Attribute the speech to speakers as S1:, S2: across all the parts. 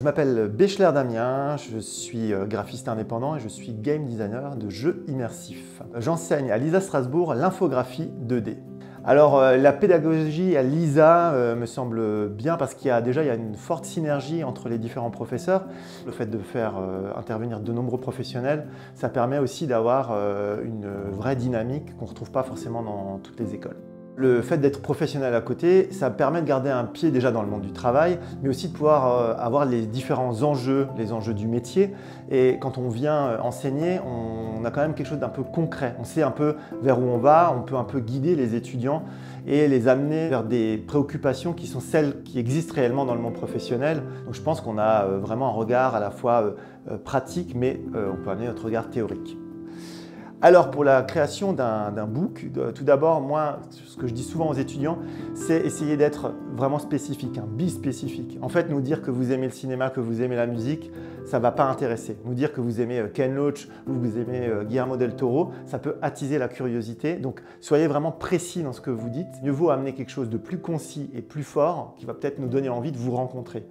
S1: Je m'appelle Béchler Damien, je suis graphiste indépendant et je suis game designer de jeux immersifs. J'enseigne à l'ISA Strasbourg l'infographie 2D. Alors la pédagogie à l'ISA me semble bien parce qu'il y a déjà une forte synergie entre les différents professeurs. Le fait de faire intervenir de nombreux professionnels, ça permet aussi d'avoir une vraie dynamique qu'on ne retrouve pas forcément dans toutes les écoles. Le fait d'être professionnel à côté, ça permet de garder un pied déjà dans le monde du travail, mais aussi de pouvoir avoir les différents enjeux, les enjeux du métier. Et quand on vient enseigner, on a quand même quelque chose d'un peu concret. On sait un peu vers où on va, on peut un peu guider les étudiants et les amener vers des préoccupations qui sont celles qui existent réellement dans le monde professionnel. Donc je pense qu'on a vraiment un regard à la fois pratique, mais on peut amener notre regard théorique. Alors pour la création d'un book, tout d'abord, moi, ce que je dis souvent aux étudiants, c'est essayer d'être vraiment spécifique, bispécifique. En fait, nous dire que vous aimez le cinéma, que vous aimez la musique, ça ne va pas intéresser. Nous dire que vous aimez Ken Loach ou que vous aimez Guillermo del Toro, ça peut attiser la curiosité. Donc soyez vraiment précis dans ce que vous dites. Mieux vaut amener quelque chose de plus concis et plus fort qui va peut-être nous donner envie de vous rencontrer.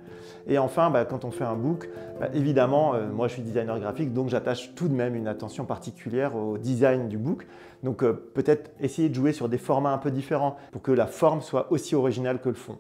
S1: Et enfin, quand on fait un book, évidemment, moi je suis designer graphique, donc j'attache tout de même une attention particulière au design du book. Donc peut-être essayer de jouer sur des formats un peu différents pour que la forme soit aussi originale que le fond.